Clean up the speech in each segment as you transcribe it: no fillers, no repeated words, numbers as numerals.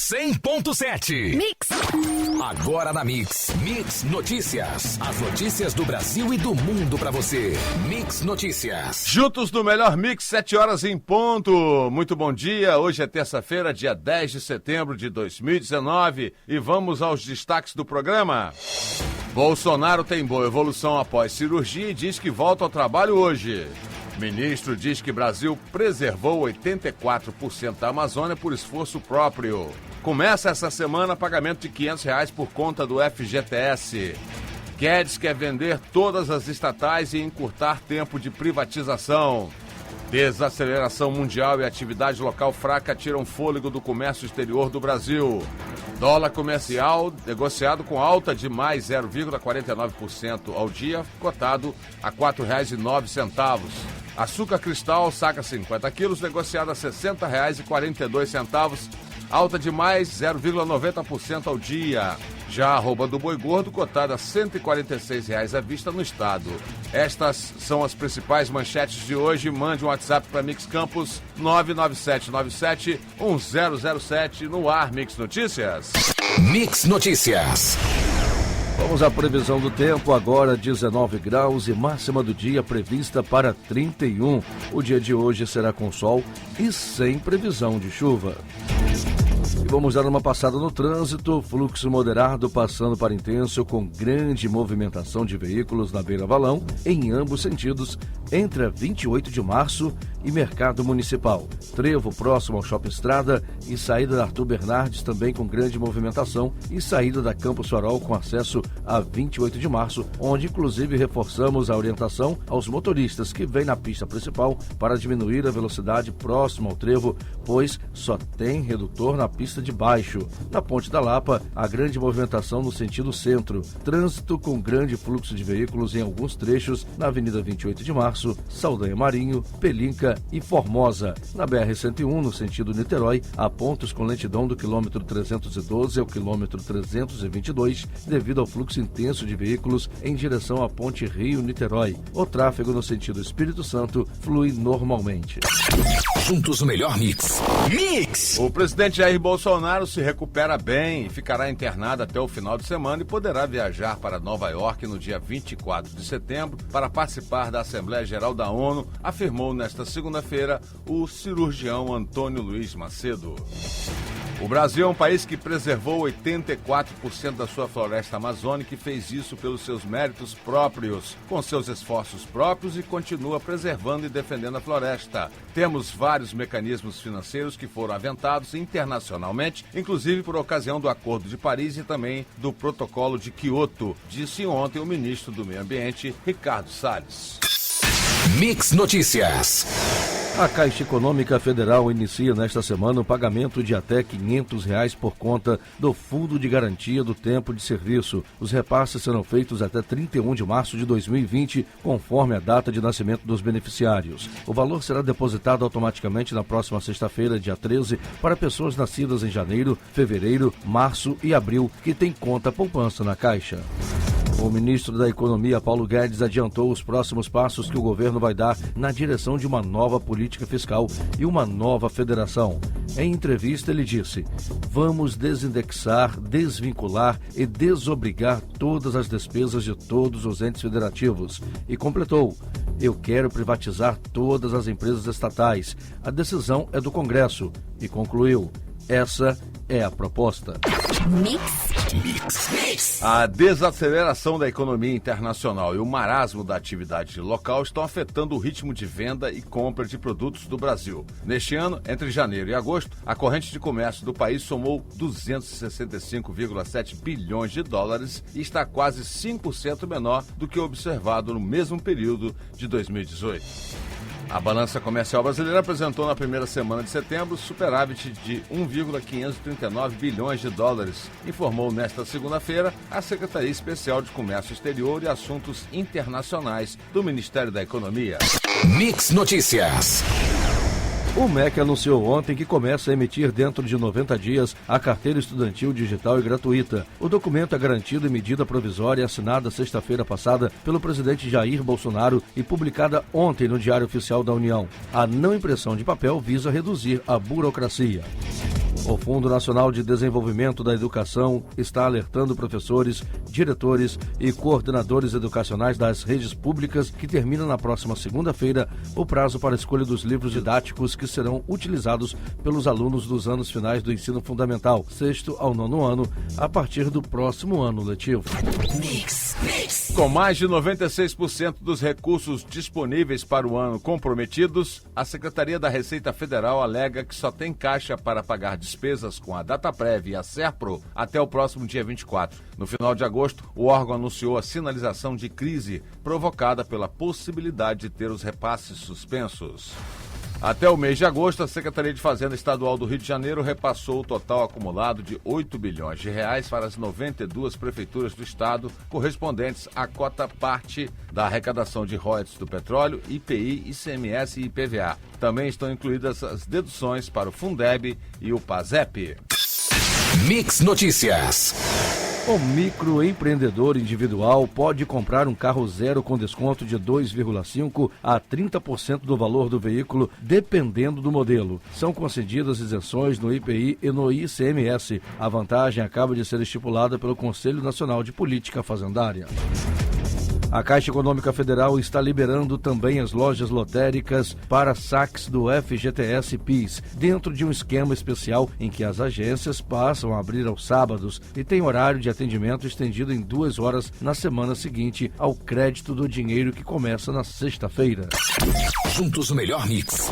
100.7. Mix. Agora na Mix. Mix Notícias. As notícias do Brasil e do mundo pra você. Mix Notícias. Juntos no melhor Mix, 7 horas em ponto. Muito bom dia. Hoje é terça-feira, dia 10 de setembro de 2019. E vamos aos destaques do programa. Bolsonaro tem boa evolução após cirurgia e diz que volta ao trabalho hoje. Ministro diz que Brasil preservou 84% da Amazônia por esforço próprio. Começa essa semana pagamento de R$500 por conta do FGTS. Guedes quer vender todas as estatais e encurtar tempo de privatização. Desaceleração mundial e atividade local fraca tiram fôlego do comércio exterior do Brasil. Dólar comercial negociado com alta de mais 0,49% ao dia, cotado a R$ 4,09. Açúcar cristal, saca 50 quilos, negociado a R$ 60,42, alta de mais 0,90% ao dia. Já a arroba do boi gordo, cotada a R$ 146 à vista no estado. Estas são as principais manchetes de hoje. Mande um WhatsApp para Mix Campos 99797-1007 no ar Mix Notícias. Mix Notícias. Vamos à previsão do tempo, agora 19 graus e máxima do dia prevista para 31. O dia de hoje será com sol e sem previsão de chuva. E vamos dar uma passada no trânsito, fluxo moderado passando para intenso com grande movimentação de veículos na Beira-Valão, em ambos sentidos, entre a 28 de março e Mercado Municipal. Trevo próximo ao Shopping Estrada e saída da Arthur Bernardes também com grande movimentação e saída da Campos Farol com acesso a 28 de março, onde inclusive reforçamos a orientação aos motoristas que vêm na pista principal para diminuir a velocidade próximo ao trevo, pois só tem redutor na pista de baixo. Na Ponte da Lapa, a grande movimentação no sentido centro. Trânsito com grande fluxo de veículos em alguns trechos na Avenida 28 de Março, Saldanha Marinho, Pelinca e Formosa. Na BR-101, no sentido Niterói, há pontos com lentidão do quilômetro 312 ao quilômetro 322, devido ao fluxo intenso de veículos em direção à Ponte Rio-Niterói. O tráfego no sentido Espírito Santo flui normalmente. Juntos o melhor Mix. Mix! O presidente Jair Bolsonaro se recupera bem e ficará internado até o final de semana e poderá viajar para Nova York no dia 24 de setembro para participar da Assembleia Geral da ONU, afirmou nesta segunda-feira o cirurgião Antônio Luiz Macedo. O Brasil é um país que preservou 84% da sua floresta amazônica e fez isso pelos seus méritos próprios, com seus esforços próprios e continua preservando e defendendo a floresta. Temos vários mecanismos financeiros que foram aventados internacionalmente, inclusive por ocasião do Acordo de Paris e também do Protocolo de Quioto, disse ontem o ministro do Meio Ambiente, Ricardo Salles. Mix Notícias. A Caixa Econômica Federal inicia nesta semana o pagamento de até R$500 por conta do Fundo de Garantia do Tempo de Serviço. Os repasses serão feitos até 31 de março de 2020, conforme a data de nascimento dos beneficiários. O valor será depositado automaticamente na próxima sexta-feira, dia 13, para pessoas nascidas em janeiro, fevereiro, março e abril que têm conta poupança na Caixa. O ministro da Economia, Paulo Guedes, adiantou os próximos passos que o governo vai dar na direção de uma nova política fiscal e uma nova federação. Em entrevista, ele disse: vamos desindexar, desvincular e desobrigar todas as despesas de todos os entes federativos. E completou: eu quero privatizar todas as empresas estatais. A decisão é do Congresso. E concluiu: essa é a proposta. Mix. A desaceleração da economia internacional e o marasmo da atividade local estão afetando o ritmo de venda e compra de produtos do Brasil. Neste ano, entre janeiro e agosto, a corrente de comércio do país somou 265,7 bilhões de dólares e está quase 5% menor do que o observado no mesmo período de 2018. A balança comercial brasileira apresentou na primeira semana de setembro superávit de 1,539 bilhões de dólares, informou nesta segunda-feira a Secretaria Especial de Comércio Exterior e Assuntos Internacionais do Ministério da Economia. Mix Notícias. O MEC anunciou ontem que começa a emitir dentro de 90 dias a carteira estudantil digital e gratuita. O documento é garantido em medida provisória assinada sexta-feira passada pelo presidente Jair Bolsonaro e publicada ontem no Diário Oficial da União. A não impressão de papel visa reduzir a burocracia. O Fundo Nacional de Desenvolvimento da Educação está alertando professores, diretores e coordenadores educacionais das redes públicas que termina na próxima segunda-feira o prazo para a escolha dos livros didáticos que serão utilizados pelos alunos dos anos finais do ensino fundamental, 6º ao 9º ano, a partir do próximo ano letivo. Com mais de 96% dos recursos disponíveis para o ano comprometidos, a Secretaria da Receita Federal alega que só tem caixa para pagar despesas com a Dataprév e a Serpro até o próximo dia 24. No final de agosto, o órgão anunciou a sinalização de crise provocada pela possibilidade de ter os repasses suspensos. Até o mês de agosto, a Secretaria de Fazenda Estadual do Rio de Janeiro repassou o total acumulado de R$ 8 bilhões para as 92 prefeituras do estado, correspondentes à cota parte da arrecadação de royalties do petróleo, IPI, ICMS e IPVA. Também estão incluídas as deduções para o Fundeb e o PASEP. Mix Notícias. O microempreendedor individual pode comprar um carro zero com desconto de 2,5% a 30% do valor do veículo, dependendo do modelo. São concedidas isenções no IPI e no ICMS. A vantagem acaba de ser estipulada pelo Conselho Nacional de Política Fazendária. A Caixa Econômica Federal está liberando também as lojas lotéricas para saques do FGTS-PIS, dentro de um esquema especial em que as agências passam a abrir aos sábados e tem horário de atendimento estendido em 2 horas na semana seguinte ao crédito do dinheiro que começa na sexta-feira. Juntos o melhor mix.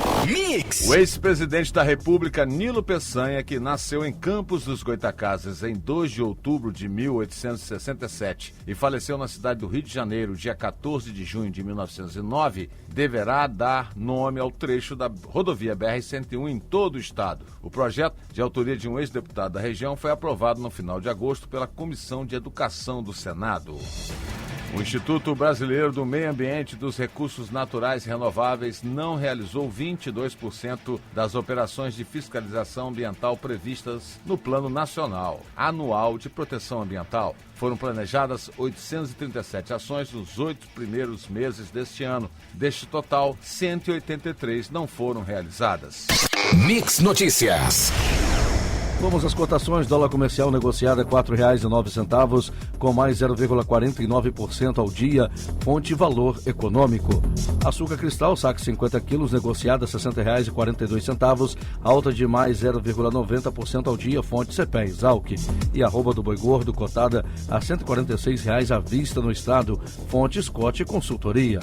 O ex-presidente da República, Nilo Peçanha, que nasceu em Campos dos Goytacazes em 2 de outubro de 1867 e faleceu na cidade do Rio de Janeiro dia 14 de junho de 1909, deverá dar nome ao trecho da rodovia BR-101 em todo o estado. O projeto, de autoria de um ex-deputado da região, foi aprovado no final de agosto pela Comissão de Educação do Senado. O Instituto Brasileiro do Meio Ambiente e dos Recursos Naturais Renováveis não realizou 22% das operações de fiscalização ambiental previstas no Plano Nacional Anual de Proteção Ambiental. Foram planejadas 837 ações nos 8 primeiros meses deste ano. Deste total, 183 não foram realizadas. Mix Notícias. Vamos às cotações. Dólar comercial negociado a R$ 4,09, com mais 0,49% ao dia, fonte valor econômico. Açúcar cristal, saco 50 quilos, negociado a R$ 60,42, alta de mais 0,90% ao dia, fonte CPE Exalc. E arroba do boi gordo, cotada a R$ 146,00 à vista no estado, fonte Scott Consultoria.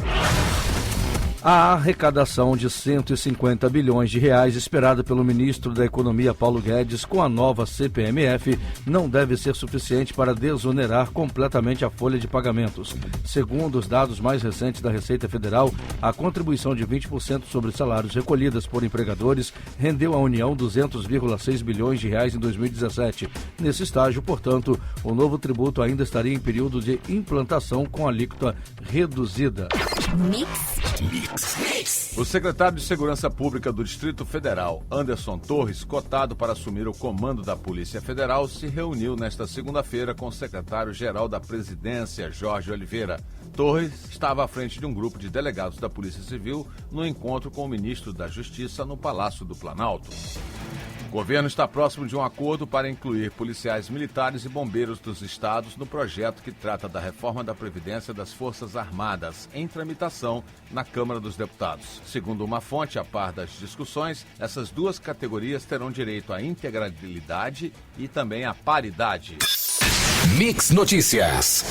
A arrecadação de 150 bilhões de reais esperada pelo ministro da Economia Paulo Guedes com a nova CPMF não deve ser suficiente para desonerar completamente a folha de pagamentos. Segundo os dados mais recentes da Receita Federal, a contribuição de 20% sobre salários recolhidas por empregadores rendeu à União 200,6 bilhões de reais em 2017. Nesse estágio, portanto, o novo tributo ainda estaria em período de implantação com alíquota reduzida. O secretário de Segurança Pública do Distrito Federal, Anderson Torres, cotado para assumir o comando da Polícia Federal, se reuniu nesta segunda-feira com o secretário-geral da Presidência, Jorge Oliveira. Torres estava à frente de um grupo de delegados da Polícia Civil no encontro com o ministro da Justiça no Palácio do Planalto. O governo está próximo de um acordo para incluir policiais militares e bombeiros dos estados no projeto que trata da reforma da Previdência das Forças Armadas, em tramitação na Câmara dos Deputados. Segundo uma fonte a par das discussões, essas duas categorias terão direito à integralidade e também à paridade. Mix Notícias.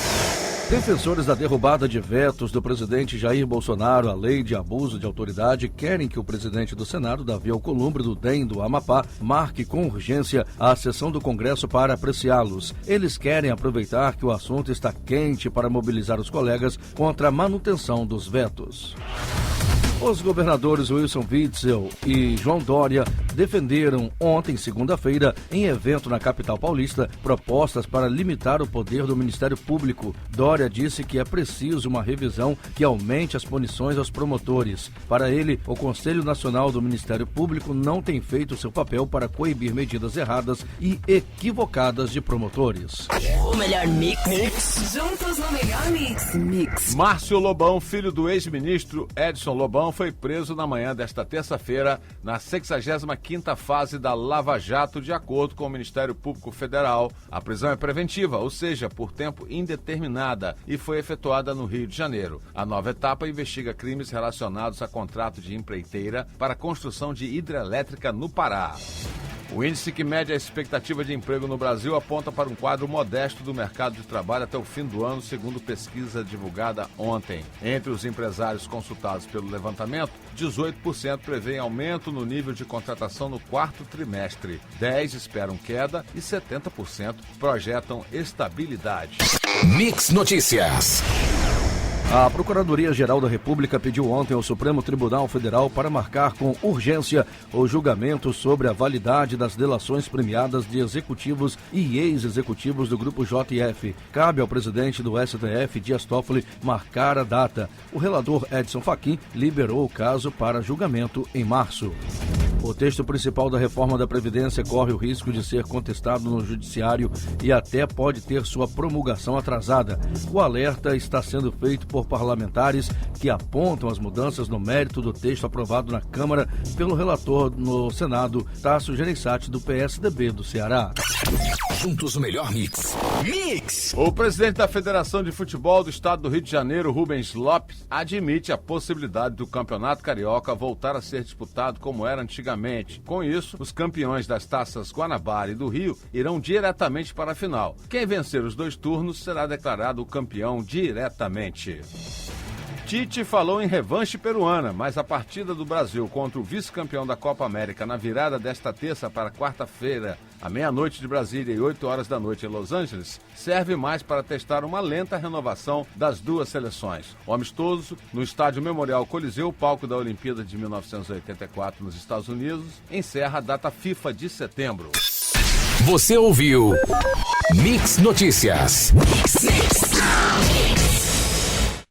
Defensores da derrubada de vetos do presidente Jair Bolsonaro à lei de abuso de autoridade querem que o presidente do Senado, Davi Alcolumbre, do DEM do Amapá, marque com urgência a sessão do Congresso para apreciá-los. Eles querem aproveitar que o assunto está quente para mobilizar os colegas contra a manutenção dos vetos. Os governadores Wilson Witzel e João Dória defenderam ontem, segunda-feira, em evento na capital paulista, propostas para limitar o poder do Ministério Público. Dória disse que é preciso uma revisão que aumente as punições aos promotores. Para ele, o Conselho Nacional do Ministério Público não tem feito seu papel para coibir medidas erradas e equivocadas de promotores. melhor mix. Juntos no melhor mix. Márcio Lobão, filho do ex-ministro Edson Lobão, foi preso na manhã desta terça-feira na 65ª fase da Lava Jato, de acordo com o Ministério Público Federal. A prisão é preventiva, ou seja, por tempo indeterminada, e foi efetuada no Rio de Janeiro. A nova etapa investiga crimes relacionados a contrato de empreiteira para a construção de hidrelétrica no Pará. O índice que mede a expectativa de emprego no Brasil aponta para um quadro modesto do mercado de trabalho até o fim do ano, segundo pesquisa divulgada ontem. Entre os empresários consultados pelo levantamento, 18% prevêem aumento no nível de contratação no quarto trimestre, 10% esperam queda e 70% projetam estabilidade. Mix Notícias. A Procuradoria-Geral da República pediu ontem ao Supremo Tribunal Federal para marcar com urgência o julgamento sobre a validade das delações premiadas de executivos e ex-executivos do Grupo JF. Cabe ao presidente do STF, Dias Toffoli, marcar a data. O relator Edson Fachin liberou o caso para julgamento em março. O texto principal da reforma da Previdência corre o risco de ser contestado no Judiciário e até pode ter sua promulgação atrasada. O alerta está sendo feito por parlamentares que apontam as mudanças no mérito do texto aprovado na Câmara pelo relator no Senado, Tasso Gereissati, do PSDB do Ceará. Juntos o melhor mix. O presidente da Federação de Futebol do Estado do Rio de Janeiro, Rubens Lopes, admite a possibilidade do Campeonato Carioca voltar a ser disputado como era antigamente. Com isso, os campeões das taças Guanabara e do Rio irão diretamente para a final. Quem vencer os 2 turnos será declarado o campeão diretamente. Tite falou em revanche peruana, mas a partida do Brasil contra o vice-campeão da Copa América na virada desta terça para quarta-feira, à meia-noite de Brasília e 8 horas da noite em Los Angeles, serve mais para testar uma lenta renovação das duas seleções. O amistoso, no estádio Memorial Coliseu, palco da Olimpíada de 1984 nos Estados Unidos, encerra a data FIFA de setembro. Você ouviu Mix Notícias.